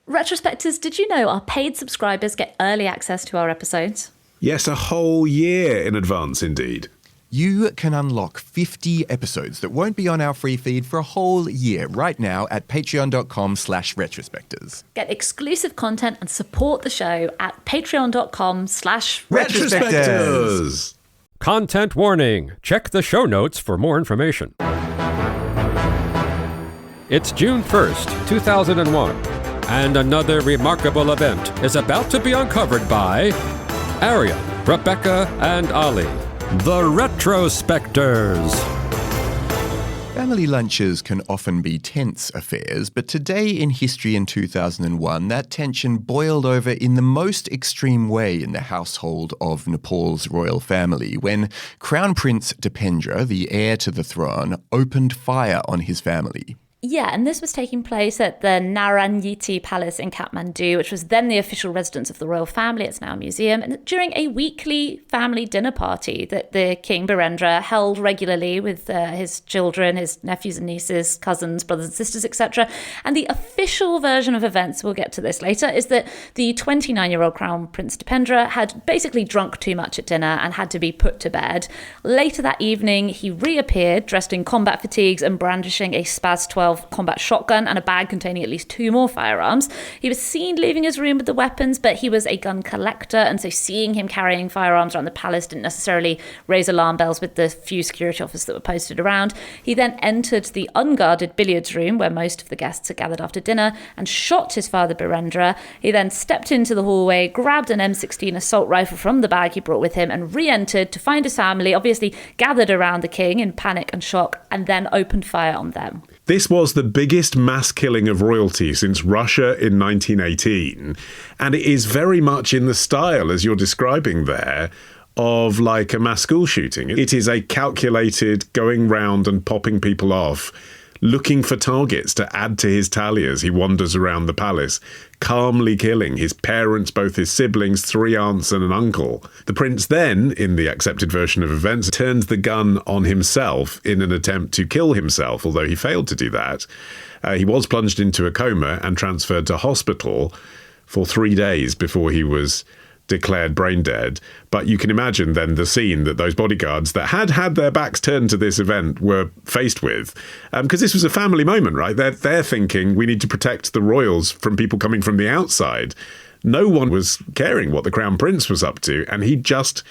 Retrospectors, did you know our paid subscribers get early access to our episodes? Yes, a whole year in advance indeed. You can unlock 50 episodes that won't be on our free feed for a whole year right now at patreon.com/retrospectors. Get exclusive content and support the show at patreon.com/retrospectors. Content warning. Check the show notes for more information. It's June 1st, 2001, and another remarkable event is about to be uncovered by Arion, Rebecca, and Olly, the Retrospectors. Family lunches can often be tense affairs, but today in history in 2001, that tension boiled over in the most extreme way in the household of Nepal's royal family when Crown Prince Dipendra, the heir to the throne, opened fire on his family. Yeah, and this was taking place at the Narayanhiti Palace in Kathmandu, which was then the official residence of the royal family. It's now a museum. And during a weekly family dinner party that the King Birendra held regularly with his children, his nephews and nieces, cousins, brothers and sisters, etc. And the official version of events, we'll get to this later, is that the 29-year-old Crown Prince Dipendra had basically drunk too much at dinner and had to be put to bed. Later that evening, he reappeared dressed in combat fatigues and brandishing a Spaz 12 combat shotgun and a bag containing at least 2 more firearms. He was seen leaving his room with the weapons, but he was a gun collector, and so seeing him carrying firearms around the palace didn't necessarily raise alarm bells with the few security officers that were posted around. He then entered the unguarded billiards room where most of the guests had gathered after dinner and shot his father Birendra. He then stepped into the hallway, grabbed an M16 assault rifle from the bag he brought with him and re-entered to find his family obviously gathered around the king in panic and shock, and then opened fire on them. This was the biggest mass killing of royalty since Russia in 1918, and it is very much in the style, as you're describing there, of like a mass school shooting. It is a calculated going round and popping people off, looking for targets to add to his tally as he wanders around the palace, calmly killing his parents, both his siblings, 3 aunts and an uncle. The prince then, in the accepted version of events, turns the gun on himself in an attempt to kill himself, although he failed to do that. He was plunged into a coma and transferred to hospital for 3 days before he was declared brain dead. But you can imagine then the scene that those bodyguards that had their backs turned to this event were faced with. Because this was a family moment, right? They're thinking we need to protect the royals from people coming from the outside. No one was caring what the Crown Prince was up to, and he just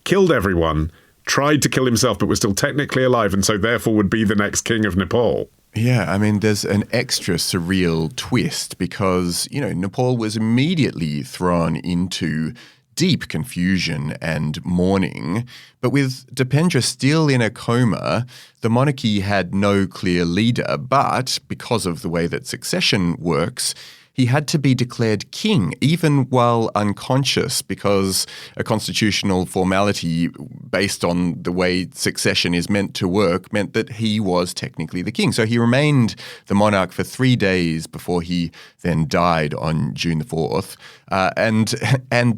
killed everyone, tried to kill himself, but was still technically alive, and so therefore would be the next King of Nepal. Yeah, I mean, there's an extra surreal twist because, Nepal was immediately thrown into deep confusion and mourning. But with Dipendra still in a coma, the monarchy had no clear leader. But because of the way that succession works, he had to be declared king, even while unconscious, because a constitutional formality based on the way succession is meant to work meant that he was technically the king. So he remained the monarch for 3 days before he then died on June the 4th. And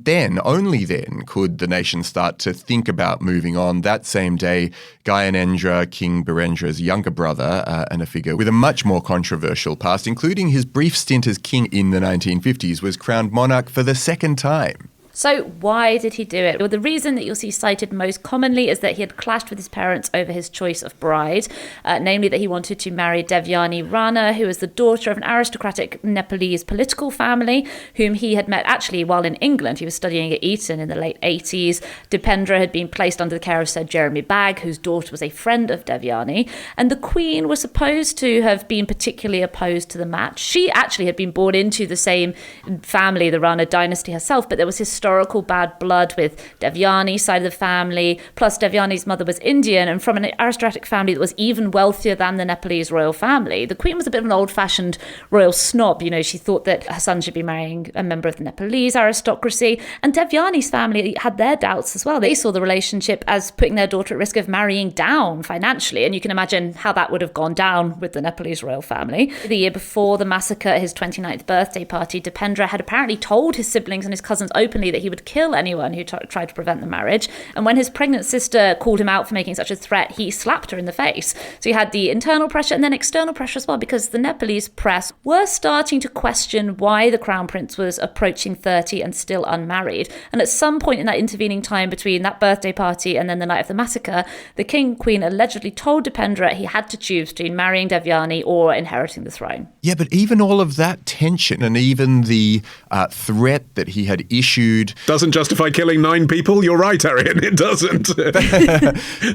then, only then, could the nation start to think about moving on. That same day, Gyanendra, King Birendra's younger brother, and a figure with a much more controversial past, including his brief stint as king in the 1950s, was crowned monarch for the second time. So why did he do it? Well, the reason that you'll see cited most commonly is that he had clashed with his parents over his choice of bride, namely that he wanted to marry Devyani Rana, who was the daughter of an aristocratic Nepalese political family, whom he had met actually while in England. He was studying at Eton in the late 80s. Dipendra had been placed under the care of Sir Jeremy Bagg, whose daughter was a friend of Devyani, and the Queen was supposed to have been particularly opposed to the match. She actually had been born into the same family, the Rana dynasty herself, but there was historical bad blood with Devyani's side of the family, plus Devyani's mother was Indian and from an aristocratic family that was even wealthier than the Nepalese royal family. The Queen was a bit of an old-fashioned royal snob. She thought that her son should be marrying a member of the Nepalese aristocracy, and Devyani's family had their doubts as well. They saw the relationship as putting their daughter at risk of marrying down financially, and you can imagine how that would have gone down with the Nepalese royal family. The year before the massacre at his 29th birthday party, Dipendra had apparently told his siblings and his cousins openly that that he would kill anyone who tried to prevent the marriage. And when his pregnant sister called him out for making such a threat, he slapped her in the face. So he had the internal pressure and then external pressure as well, because the Nepalese press were starting to question why the Crown Prince was approaching 30 and still unmarried. And at some point in that intervening time between that birthday party and then the night of the massacre, the king and queen allegedly told Dipendra he had to choose between marrying Devyani or inheriting the throne. Yeah, but even all of that tension and even the threat that he had issued... Doesn't justify killing 9 people? You're right, Arion, it doesn't.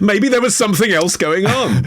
Maybe there was something else going on.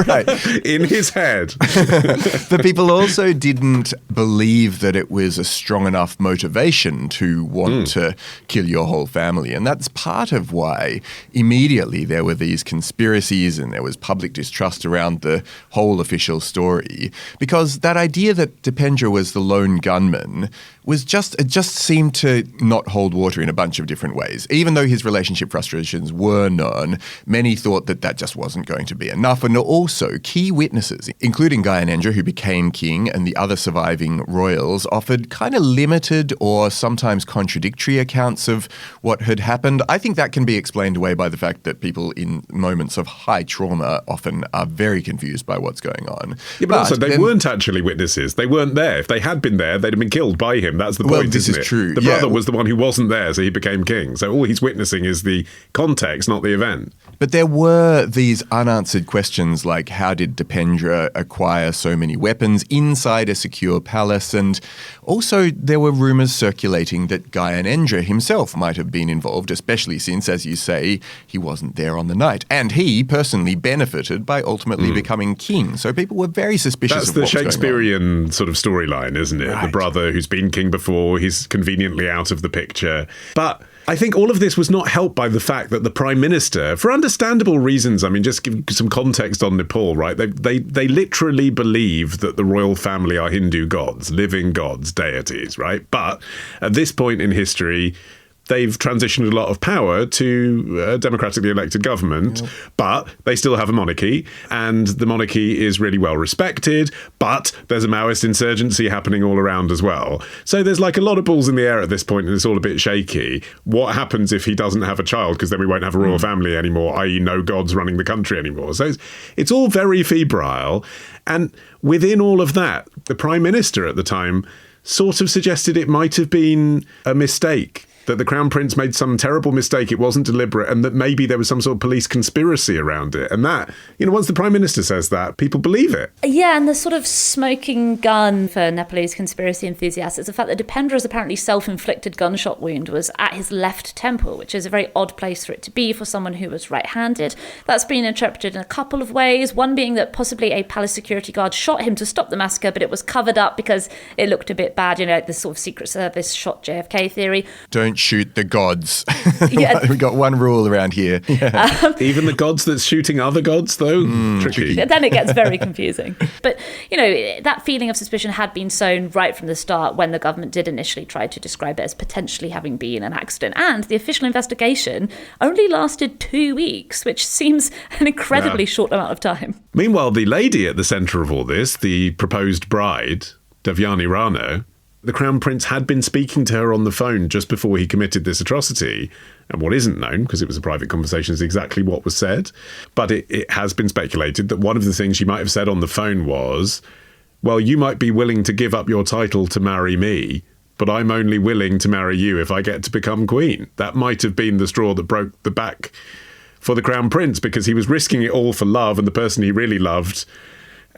Right. In his head. The people also didn't believe that it was a strong enough motivation to want to kill your whole family. And that's part of why immediately there were these conspiracies and there was public distrust around the whole official story. Because that idea that Dipendra was the lone gunman was it just seemed to not hold water in a bunch of different ways. Even though his relationship frustrations were known, many thought that that just wasn't going to be enough. And also, key witnesses, including Gyanendra, who became king, and the other surviving royals, offered kind of limited or sometimes contradictory accounts of what had happened. I think that can be explained away by the fact that people in moments of high trauma often are very confused by what's going on. Yeah, but also, they weren't actually witnesses. They weren't there. If they had been there, they'd have been killed by him. That's the point, well, this isn't is it? true. The brother was the one who wasn't there, so he became king. So all he's witnessing is the context, not the event. But there were these unanswered questions like how did Dipendra acquire so many weapons inside a secure palace? And also there were rumours circulating that Gyanendra himself might have been involved, especially since, as you say, he wasn't there on the night. And he personally benefited by ultimately becoming king. So people were very suspicious of what was going on. That's the Shakespearean sort of storyline, isn't it? Right. The brother who's been king before, he's conveniently out of the picture. But I think all of this was not helped by the fact that the Prime Minister, for understandable reasons, I mean, just give some context on Nepal, right? They literally believe that the royal family are Hindu gods, living gods, deities, right? But at this point in history, they've transitioned a lot of power to a democratically elected government, but they still have a monarchy, and the monarchy is really well respected, but there's a Maoist insurgency happening all around as well. So there's like a lot of balls in the air at this point, and it's all a bit shaky. What happens if he doesn't have a child? Because then we won't have a royal family anymore, i.e. no gods running the country anymore. So it's all very febrile. And within all of that, the Prime Minister at the time sort of suggested it might have been a mistake, that the Crown Prince made some terrible mistake, it wasn't deliberate, and that maybe there was some sort of police conspiracy around it. And that, once the Prime Minister says that, people believe it. Yeah, and the sort of smoking gun for Nepalese conspiracy enthusiasts is the fact that Dipendra's apparently self-inflicted gunshot wound was at his left temple, which is a very odd place for it to be for someone who was right-handed. That's been interpreted in a couple of ways, one being that possibly a palace security guard shot him to stop the massacre, but it was covered up because it looked a bit bad, like this sort of Secret Service shot JFK theory. Don't shoot the gods. Yeah. We've got one rule around here. Yeah. Even the gods that's shooting other gods, though? Tricky. Then it gets very confusing. But, that feeling of suspicion had been sown right from the start when the government did initially try to describe it as potentially having been an accident. And the official investigation only lasted 2 weeks, which seems an incredibly short amount of time. Meanwhile, the lady at the centre of all this, the proposed bride, Devyani Rana, the Crown Prince had been speaking to her on the phone just before he committed this atrocity. And what isn't known, because it was a private conversation, is exactly what was said. But it has been speculated that one of the things she might have said on the phone was, well, you might be willing to give up your title to marry me, but I'm only willing to marry you if I get to become queen. That might have been the straw that broke the back for the Crown Prince, because he was risking it all for love, and the person he really loved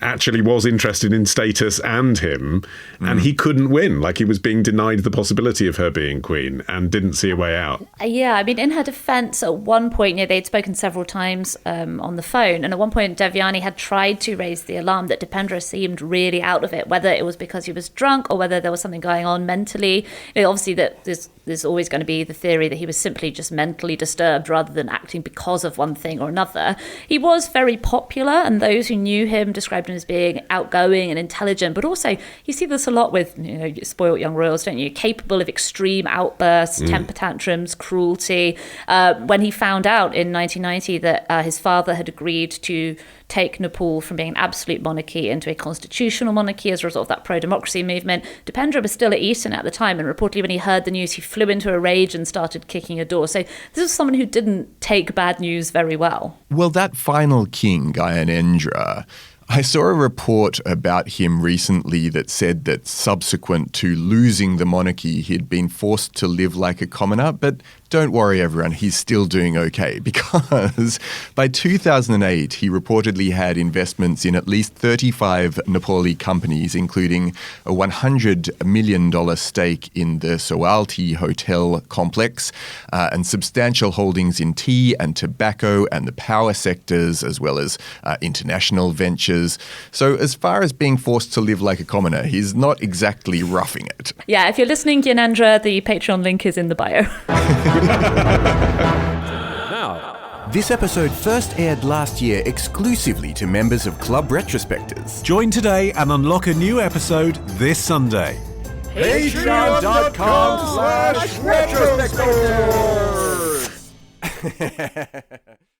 actually was interested in status and him, and he couldn't win. Like, he was being denied the possibility of her being queen and didn't see a way out. Yeah, I mean, in her defence, at one point, they'd spoken several times on the phone, and at one point Devyani had tried to raise the alarm that Dipendra seemed really out of it, whether it was because he was drunk or whether there was something going on mentally. Obviously, that there's always going to be the theory that he was simply just mentally disturbed rather than acting because of one thing or another. He was very popular, and those who knew him described described him as being outgoing and intelligent, but also you see this a lot with spoiled young royals, don't you? Capable of extreme outbursts, temper tantrums, cruelty. When he found out in 1990 that his father had agreed to take Nepal from being an absolute monarchy into a constitutional monarchy as a result of that pro-democracy movement, Dipendra was still at Eton at the time, and reportedly when he heard the news, he flew into a rage and started kicking a door. So this was someone who didn't take bad news very well. Well, that final king, Gyanendra, I saw a report about him recently that said that subsequent to losing the monarchy, he'd been forced to live like a commoner. But don't worry, everyone, he's still doing okay, because by 2008, he reportedly had investments in at least 35 Nepali companies, including a $100 million stake in the Soalti hotel complex, and substantial holdings in tea and tobacco and the power sectors, as well as international ventures. So as far as being forced to live like a commoner, he's not exactly roughing it. Yeah, if you're listening, Gyanendra, the Patreon link is in the bio. Now, This episode first aired last year exclusively to members of Club Retrospectors. Join today and unlock a new episode this Sunday. Patreon.com/retrospectors